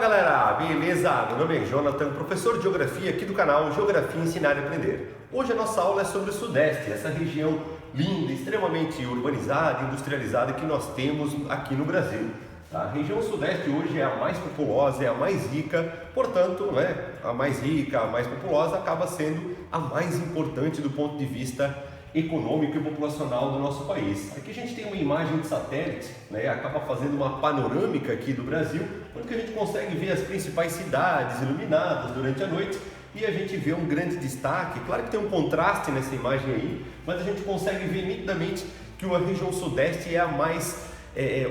Galera, beleza? Meu nome é Jonathan, professor de Geografia aqui do canal Geografia Ensinar e Aprender. Hoje a nossa aula é sobre o Sudeste, essa região linda, extremamente urbanizada, industrializada que nós temos aqui no Brasil. A região Sudeste hoje é a mais populosa, é a mais rica, portanto, a mais rica, a mais populosa acaba sendo a mais importante do ponto de vista econômico e populacional do nosso país. Aqui a gente tem uma imagem de satélite, acaba fazendo uma panorâmica aqui do Brasil, onde a gente consegue ver as principais cidades iluminadas durante a noite e a gente vê um grande destaque. Claro que tem um contraste nessa imagem aí, mas a gente consegue ver nitidamente que a região Sudeste é a mais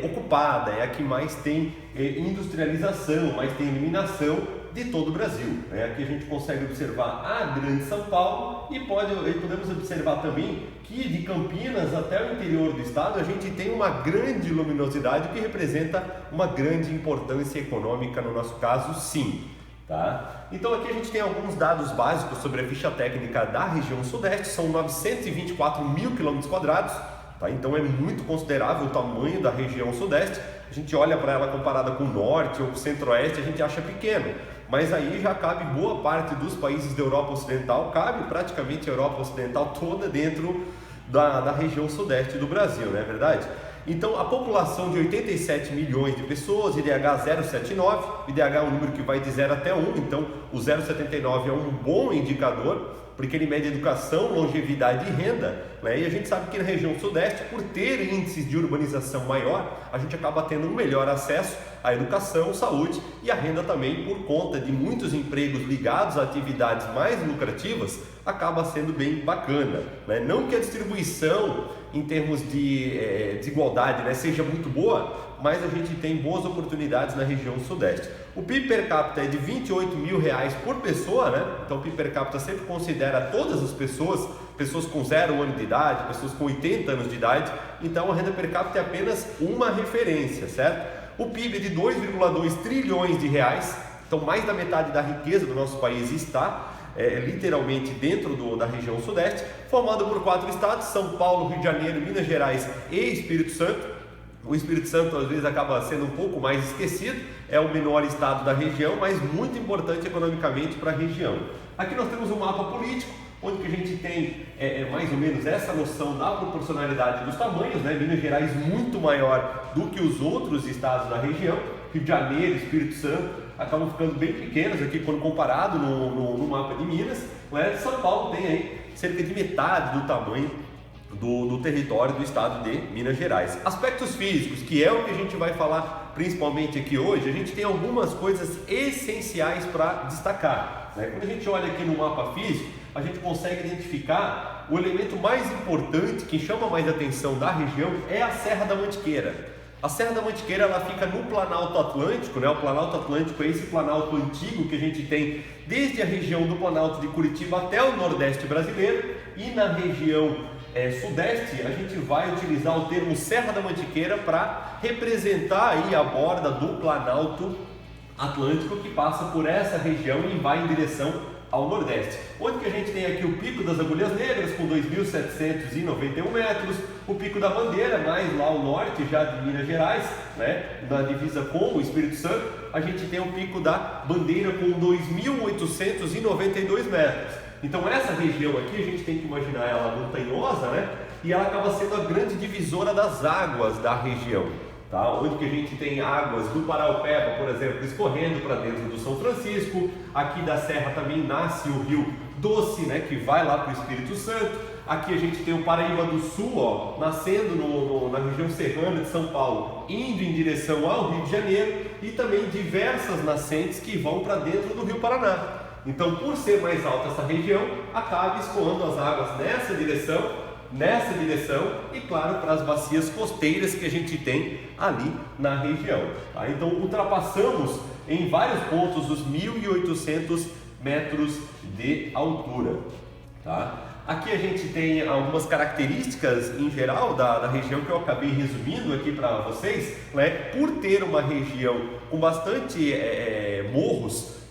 ocupada, é a que mais tem industrialização, mais tem iluminação de todo o Brasil. Aqui a gente consegue observar a grande São Paulo e podemos observar também que de Campinas até o interior do estado a gente tem uma grande luminosidade que representa uma grande importância econômica no nosso caso, sim. Tá? Então aqui a gente tem alguns dados básicos sobre a ficha técnica da região Sudeste, são 924 mil quilômetros quadrados. Tá? Então é muito considerável o tamanho da região Sudeste. A gente olha para ela comparada com o Norte ou o Centro-Oeste, a gente acha pequeno, mas aí já cabe boa parte dos países da Europa Ocidental, cabe praticamente a Europa Ocidental toda dentro da região Sudeste do Brasil, não é verdade? Então a população de 87 milhões de pessoas, IDH 0,79, IDH é um número que vai de 0 até 1, então o 0,79 é um bom indicador, porque ele mede educação, longevidade e renda, e a gente sabe que na região Sudeste, por ter índices de urbanização maior, a gente acaba tendo um melhor acesso à educação, saúde e à renda também, por conta de muitos empregos ligados a atividades mais lucrativas, acaba sendo bem bacana. Não que a distribuição em termos de desigualdade seja muito boa, mas a gente tem boas oportunidades na região Sudeste. O PIB per capita é de R$28 mil por pessoa, então o PIB per capita sempre considera todas as pessoas, pessoas com 0 ano de idade, pessoas com 80 anos de idade, então a renda per capita é apenas uma referência, certo? O PIB é de 2,2 trilhões de reais, então mais da metade da riqueza do nosso país está literalmente dentro da região Sudeste, formado por 4 estados, São Paulo, Rio de Janeiro, Minas Gerais e Espírito Santo. O Espírito Santo às vezes acaba sendo um pouco mais esquecido, é o menor estado da região, mas muito importante economicamente para a região. Aqui nós temos um mapa político, onde que a gente tem mais ou menos essa noção da proporcionalidade dos tamanhos, Minas Gerais muito maior do que os outros estados da região, Rio de Janeiro, Espírito Santo acabam ficando bem pequenos aqui quando comparado no mapa de Minas. São Paulo tem aí cerca de metade do tamanho do território do estado de Minas Gerais. Aspectos físicos, que é o que a gente vai falar principalmente aqui hoje, a gente tem algumas coisas essenciais para destacar. Quando a gente olha aqui no mapa físico, a gente consegue identificar o elemento mais importante que chama mais atenção da região é a Serra da Mantiqueira. A Serra da Mantiqueira ela fica no Planalto Atlântico, o Planalto Atlântico é esse planalto antigo que a gente tem desde a região do Planalto de Curitiba até o Nordeste brasileiro, e na região Sudeste a gente vai utilizar o termo Serra da Mantiqueira para representar aí a borda do Planalto Atlântico que passa por essa região e vai em direção ao Nordeste, onde que a gente tem aqui o Pico das Agulhas Negras com 2.791 metros, o Pico da Bandeira, mais lá ao norte já de Minas Gerais, na divisa com o Espírito Santo, a gente tem o Pico da Bandeira com 2.892 metros. Então essa região aqui a gente tem que imaginar ela montanhosa, e ela acaba sendo a grande divisora das águas da região. Onde que a gente tem águas do Paraupeba, por exemplo, escorrendo para dentro do São Francisco. Aqui da Serra também nasce o Rio Doce, que vai lá para o Espírito Santo. Aqui a gente tem o Paraíba do Sul, nascendo na região serrana de São Paulo, indo em direção ao Rio de Janeiro, e também diversas nascentes que vão para dentro do Rio Paraná. Então, por ser mais alta essa região, acaba escoando as águas nessa direção e, claro, para as bacias costeiras que a gente tem ali na região. Então, ultrapassamos em vários pontos os 1.800 metros de altura. Aqui a gente tem algumas características em geral da região que eu acabei resumindo aqui para vocês. Por ter uma região com bastante morros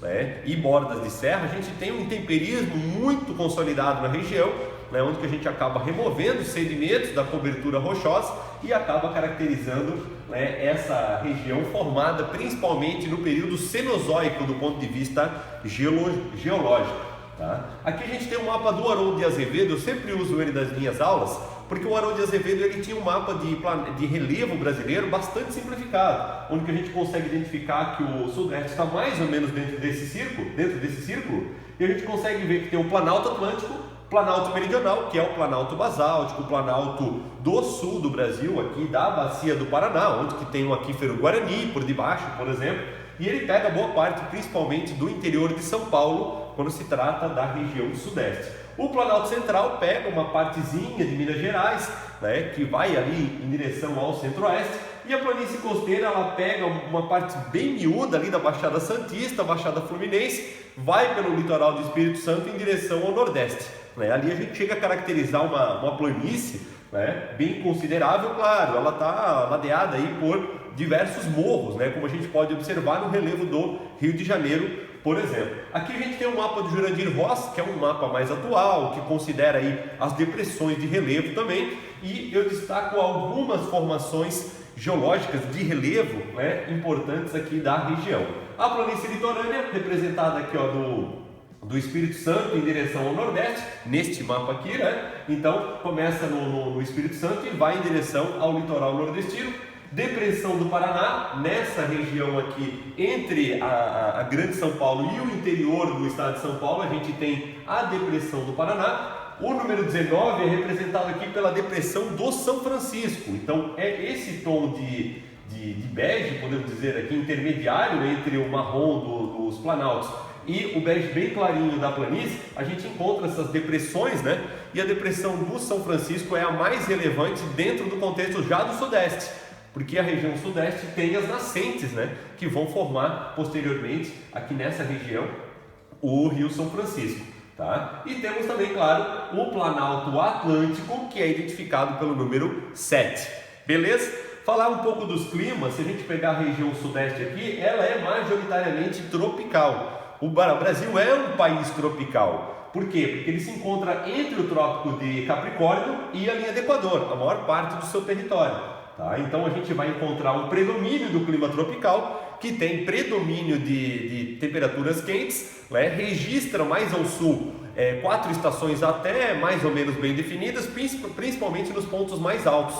e bordas de serra, a gente tem um intemperismo muito consolidado na região, né, onde que a gente acaba removendo os sedimentos da cobertura rochosa e acaba caracterizando, né, essa região formada principalmente no período Cenozoico do ponto de vista geológico. Tá? Aqui a gente tem um mapa do Haroldo de Azevedo, eu sempre uso ele nas minhas aulas, porque o Haroldo de Azevedo ele tinha um mapa de relevo brasileiro bastante simplificado, onde que a gente consegue identificar que o Sudeste está mais ou menos dentro desse círculo, e a gente consegue ver que tem o Planalto Atlântico, Planalto Meridional, que é o Planalto Basáltico, o Planalto do Sul do Brasil, aqui da Bacia do Paraná, onde que tem o aquífero Guarani por debaixo, por exemplo, e ele pega boa parte, principalmente do interior de São Paulo, quando se trata da região do Sudeste. O Planalto Central pega uma partezinha de Minas Gerais, né, que vai ali em direção ao Centro-Oeste, e a planície costeira ela pega uma parte bem miúda ali da Baixada Santista, Baixada Fluminense, vai pelo litoral do Espírito Santo em direção ao Nordeste. Né? Ali a gente chega a caracterizar uma planície, né, bem considerável, claro, ela está ladeada aí por diversos morros, né, como a gente pode observar no relevo do Rio de Janeiro, por exemplo. Aqui a gente tem o mapa do Jurandir Ross, que é um mapa mais atual, que considera aí as depressões de relevo também, e eu destaco algumas formações geológicas de relevo, né, importantes aqui da região. A planície litorânea, representada aqui ó, do Espírito Santo em direção ao Nordeste, neste mapa aqui, né? Então começa no Espírito Santo e vai em direção ao litoral nordestino. Depressão do Paraná, nessa região aqui, entre a Grande São Paulo e o interior do estado de São Paulo, a gente tem a Depressão do Paraná. O número 19 é representado aqui pela Depressão do São Francisco. Então é esse tom de bege, podemos dizer aqui, intermediário entre o marrom dos planaltos e o bege bem clarinho da planície, a gente encontra essas depressões, né? E a Depressão do São Francisco é a mais relevante dentro do contexto já do Sudeste, porque a região Sudeste tem as nascentes, né, que vão formar posteriormente aqui nessa região o Rio São Francisco, tá? E temos também, claro, o Planalto Atlântico, que é identificado pelo número 7, beleza? Falar um pouco dos climas, se a gente pegar a região Sudeste aqui, ela é majoritariamente tropical. O Brasil é um país tropical. Por quê? Porque ele se encontra entre o Trópico de Capricórnio e a linha do Equador, a maior parte do seu território. Tá? Então a gente vai encontrar um predomínio do clima tropical, que tem predomínio de temperaturas quentes, né? Registra mais ao sul 4 estações até mais ou menos bem definidas, principalmente nos pontos mais altos.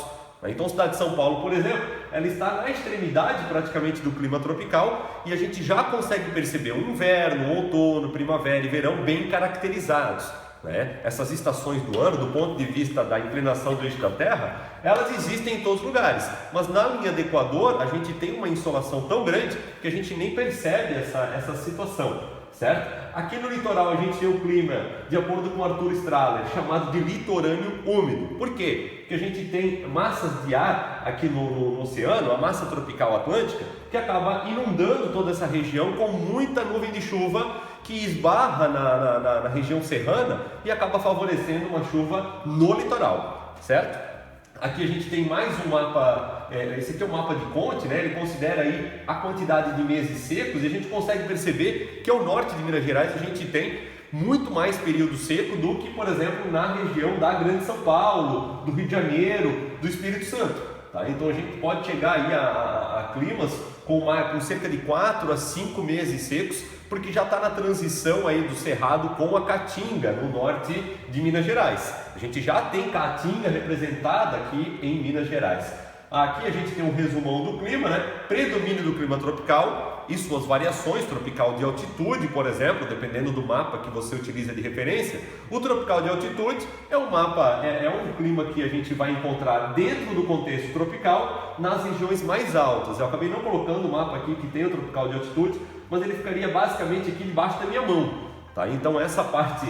Então a cidade de São Paulo, por exemplo, ela está na extremidade praticamente do clima tropical e a gente já consegue perceber o inverno, o outono, primavera e verão bem caracterizados. Né? Essas estações do ano, do ponto de vista da inclinação do eixo da Terra, elas existem em todos os lugares, mas na linha do Equador a gente tem uma insolação tão grande que a gente nem percebe essa situação, certo? Aqui no litoral a gente tem o clima, de acordo com Arthur Strahler, chamado de litorâneo úmido. Por quê? Porque a gente tem massas de ar aqui no oceano, a massa tropical atlântica, que acaba inundando toda essa região com muita nuvem de chuva que esbarra na região serrana e acaba favorecendo uma chuva no litoral, certo? Aqui a gente tem mais um mapa, esse aqui é um mapa de Conte, né? Ele considera aí a quantidade de meses secos e a gente consegue perceber que ao norte de Minas Gerais a gente tem muito mais período seco do que, por exemplo, na região da Grande São Paulo, do Rio de Janeiro, do Espírito Santo. Tá? Então a gente pode chegar aí a climas com cerca de 4 a 5 meses secos, porque já está na transição aí do Cerrado com a Caatinga, no norte de Minas Gerais. A gente já tem Caatinga representada aqui em Minas Gerais. Aqui a gente tem um resumão do clima, né? Predomínio do clima tropical e suas variações, tropical de altitude, por exemplo, dependendo do mapa que você utiliza de referência. O tropical de altitude é um mapa, é um clima que a gente vai encontrar dentro do contexto tropical nas regiões mais altas. Eu acabei não colocando o mapa aqui que tem o tropical de altitude, mas ele ficaria basicamente aqui debaixo da minha mão. Tá? Então essa parte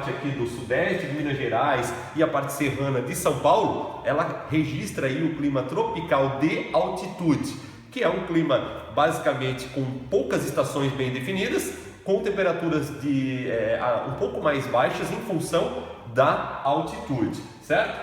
aqui do Sudeste de Minas Gerais e a parte serrana de São Paulo, ela registra aí o clima tropical de altitude, que é um clima basicamente com poucas estações bem definidas, com temperaturas um pouco mais baixas em função da altitude, certo?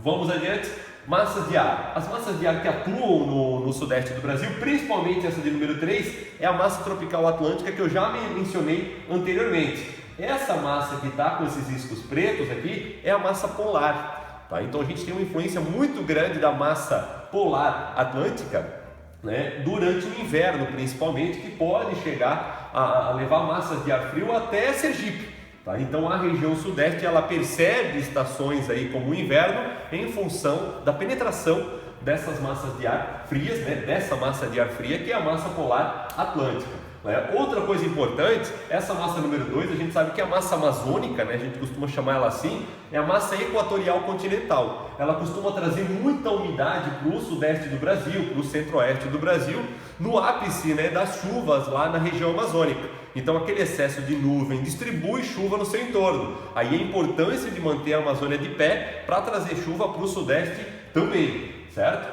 Vamos adiante. Massas de ar. As massas de ar que atuam no sudeste do Brasil, principalmente essa de número 3, é a massa tropical atlântica que eu já mencionei anteriormente. Essa massa que está com esses riscos pretos aqui é a massa polar, tá? Então a gente tem uma influência muito grande da massa polar atlântica, né, durante o inverno principalmente, que pode chegar a levar massas de ar frio até Sergipe. Tá? Então a região sudeste ela percebe estações aí como o inverno em função da penetração dessas massas de ar frias, né? Dessa massa de ar fria que é a massa polar atlântica. Né? Outra coisa importante, essa massa número 2, a gente sabe que é a massa amazônica, né? A gente costuma chamar ela assim, é a massa equatorial continental. Ela costuma trazer muita umidade para o sudeste do Brasil, para o centro-oeste do Brasil, no ápice, né, das chuvas lá na região amazônica. Então aquele excesso de nuvem distribui chuva no seu entorno. Aí a importância de manter a Amazônia de pé para trazer chuva para o sudeste também, certo?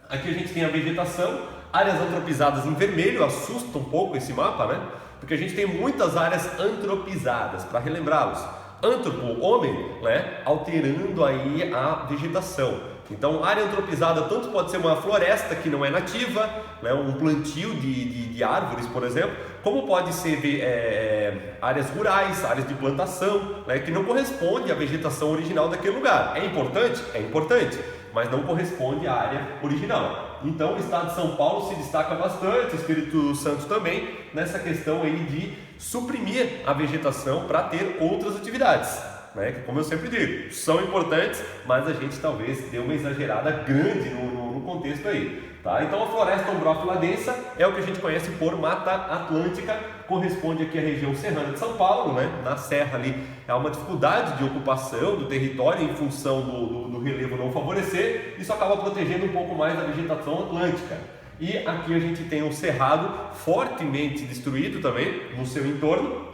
Aqui a gente tem a vegetação, áreas antropizadas em vermelho, assusta um pouco esse mapa, né? Porque a gente tem muitas áreas antropizadas, para relembrá-los. Antropo, homem, né? Alterando aí a vegetação. Então, área antropizada tanto pode ser uma floresta que não é nativa, né, um plantio de árvores, por exemplo, como pode ser áreas rurais, áreas de plantação, né, que não corresponde à vegetação original daquele lugar. É importante? É importante, mas não corresponde à área original. Então, o estado de São Paulo se destaca bastante, Espírito Santo também, nessa questão aí de suprimir a vegetação para ter outras atividades. Né, que, como eu sempre digo, são importantes, mas a gente talvez dê uma exagerada grande no contexto aí, tá? Então a floresta ombrófila densa é o que a gente conhece por Mata Atlântica, corresponde aqui à região serrana de São Paulo, né? Na serra ali há uma dificuldade de ocupação do território em função do relevo não favorecer, isso acaba protegendo um pouco mais da vegetação atlântica. E aqui a gente tem um cerrado fortemente destruído também no seu entorno,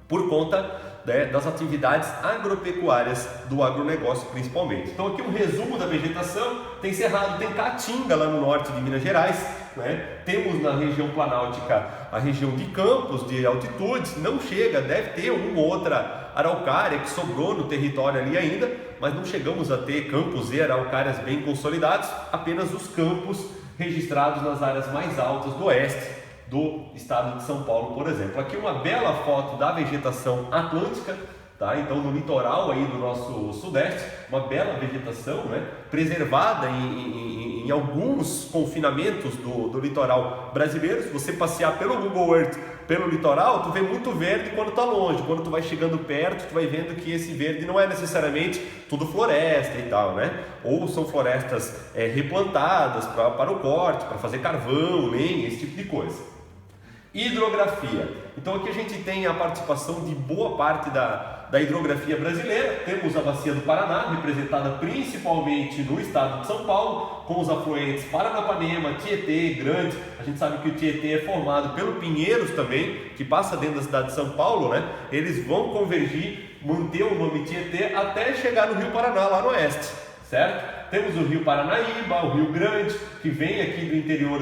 por conta das atividades agropecuárias do agronegócio principalmente. Então aqui um resumo da vegetação, tem cerrado, tem caatinga lá no norte de Minas Gerais, né? Temos na região planáltica a região de campos, de altitudes, não chega, deve ter uma ou outra araucária que sobrou no território ali ainda, mas não chegamos a ter campos e araucárias bem consolidados, apenas os campos registrados nas áreas mais altas do oeste do estado de São Paulo, por exemplo. Aqui uma bela foto da vegetação atlântica, tá? Então no litoral aí do nosso sudeste, uma bela vegetação, né? Preservada em alguns confinamentos do litoral brasileiro. Se você passear pelo Google Earth, pelo litoral, tu vê muito verde quando tá longe. Quando tu vai chegando perto, tu vai vendo que esse verde não é necessariamente tudo floresta e tal, né? Ou são florestas replantadas para o corte, para fazer carvão, lenha, esse tipo de coisa. Hidrografia. Então aqui a gente tem a participação de boa parte da hidrografia brasileira. Temos a bacia do Paraná, representada principalmente no estado de São Paulo, com os afluentes Paranapanema, Tietê, Grande. A gente sabe que o Tietê é formado pelo Pinheiros também, que passa dentro da cidade de São Paulo, né? Eles vão convergir, manter o nome Tietê até chegar no Rio Paraná, lá no oeste, certo? Temos o Rio Paranaíba, o Rio Grande, que vem aqui do interior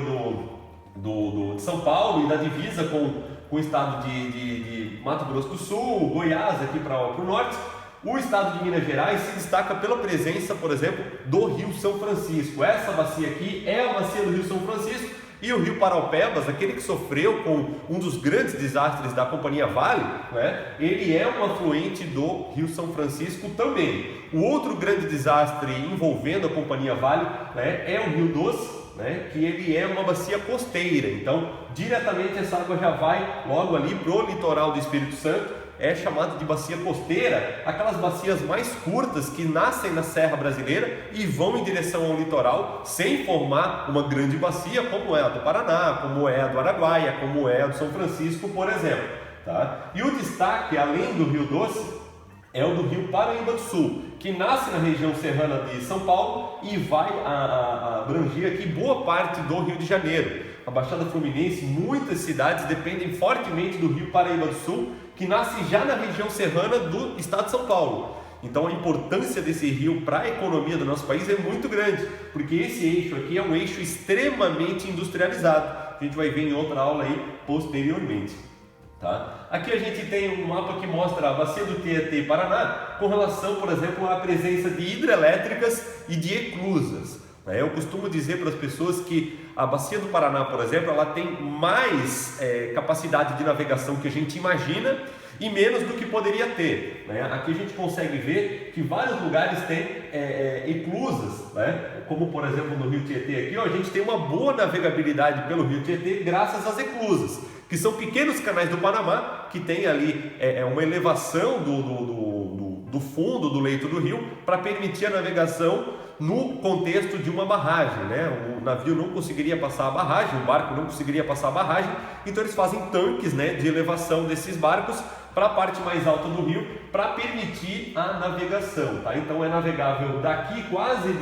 de São Paulo e da divisa com o estado de Mato Grosso do Sul, Goiás aqui para o norte. O estado de Minas Gerais se destaca pela presença, por exemplo, do Rio São Francisco. Essa bacia aqui é a bacia do Rio São Francisco, e o Rio Paraupebas, aquele que sofreu com um dos grandes desastres da Companhia Vale, né? Ele é um afluente do Rio São Francisco também. O outro grande desastre envolvendo a Companhia Vale, né, é o Rio Doce, né, que ele é uma bacia costeira. Então diretamente essa água já vai logo ali para o litoral do Espírito Santo, é chamado de bacia costeira, aquelas bacias mais curtas que nascem na Serra Brasileira e vão em direção ao litoral sem formar uma grande bacia, como é a do Paraná, como é a do Araguaia, como é a do São Francisco, por exemplo, tá? E o destaque, além do Rio Doce, é o do Rio Paraíba do Sul, que nasce na região serrana de São Paulo e vai abranger aqui boa parte do Rio de Janeiro. A Baixada Fluminense, muitas cidades dependem fortemente do Rio Paraíba do Sul, que nasce já na região serrana do estado de São Paulo. Então a importância desse rio para a economia do nosso país é muito grande, porque esse eixo aqui é um eixo extremamente industrializado. A gente vai ver em outra aula aí posteriormente. Tá? Aqui a gente tem um mapa que mostra a bacia do Tietê e Paraná com relação, por exemplo, à presença de hidrelétricas e de eclusas. Eu costumo dizer para as pessoas que a Bacia do Paraná, por exemplo, ela tem mais capacidade de navegação que a gente imagina e menos do que poderia ter. Aqui a gente consegue ver que vários lugares têm eclusas, como por exemplo no Rio Tietê aqui, a gente tem uma boa navegabilidade pelo Rio Tietê graças às eclusas, que são pequenos canais do Panamá que tem ali uma elevação do fundo do leito do rio para permitir a navegação no contexto de uma barragem, O navio não conseguiria passar a barragem, o barco não conseguiria passar a barragem, então eles fazem tanques, de elevação desses barcos para a parte mais alta do rio para permitir a navegação, Então é navegável daqui quase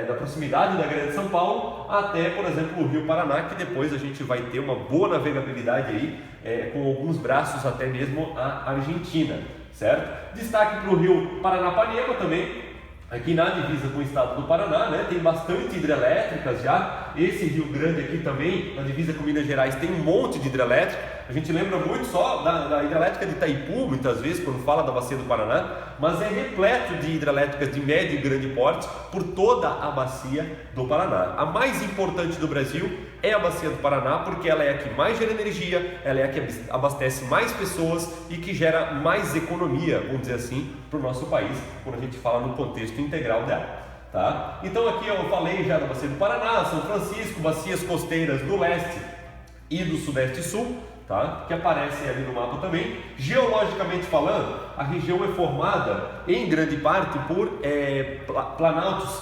da proximidade da Grande São Paulo até, por exemplo, o Rio Paraná, que depois a gente vai ter uma boa navegabilidade aí, com alguns braços até mesmo a Argentina, certo? Destaque para o Rio Paranapanema também, aqui na divisa com o estado do Paraná, tem bastante hidrelétricas já. Esse Rio Grande aqui também, na divisa com Minas Gerais, tem um monte de hidrelétrica. A gente lembra muito só da hidrelétrica de Itaipu, muitas vezes, quando fala da Bacia do Paraná, mas é repleto de hidrelétricas de médio e grande porte por toda a Bacia do Paraná. A mais importante do Brasil é a Bacia do Paraná, porque ela é a que mais gera energia, ela é a que abastece mais pessoas e que gera mais economia, vamos dizer assim, para o nosso país, quando a gente fala no contexto integral dela. Então aqui eu falei já da Bacia do Paraná, São Francisco, bacias costeiras do leste e do sudeste e sul, que aparecem ali no mapa também. Geologicamente falando, a região é formada em grande parte por planaltos,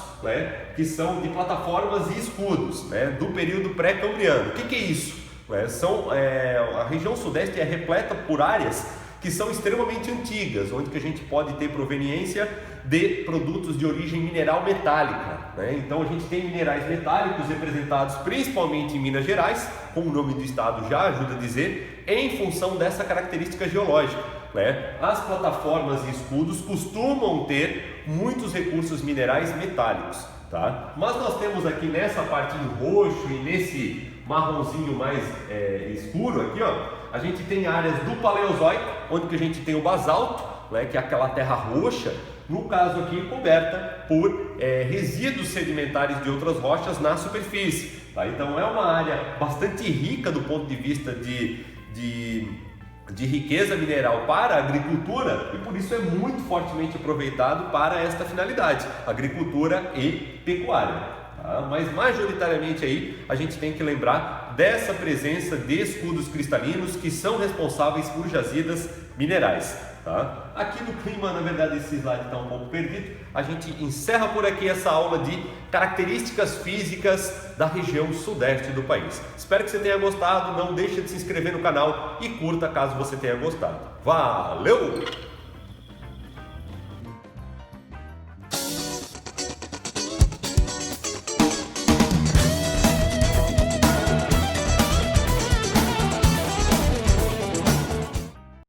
que são de plataformas e escudos, do período pré-cambriano. O que é isso? A região sudeste é repleta por áreas que são extremamente antigas, onde que a gente pode ter proveniência de produtos de origem mineral metálica, Então a gente tem minerais metálicos representados principalmente em Minas Gerais, como o nome do estado já ajuda a dizer, em função dessa característica geológica, As plataformas e escudos costumam ter muitos recursos minerais metálicos, Mas nós temos aqui nessa parte em roxo e nesse marronzinho mais escuro aqui, a gente tem áreas do Paleozoico, onde que a gente tem o basalto, que é aquela terra roxa, no caso aqui coberta por resíduos sedimentares de outras rochas na superfície, Então é uma área bastante rica do ponto de vista de riqueza mineral para a agricultura e por isso é muito fortemente aproveitado para esta finalidade, agricultura e pecuária. Mas majoritariamente aí a gente tem que lembrar dessa presença de escudos cristalinos que são responsáveis por jazidas minerais. Aqui no clima, na verdade esse slide está um pouco perdido, a gente encerra por aqui essa aula de características físicas da região sudeste do país. Espero que você tenha gostado, não deixe de se inscrever no canal e curta caso você tenha gostado. Valeu!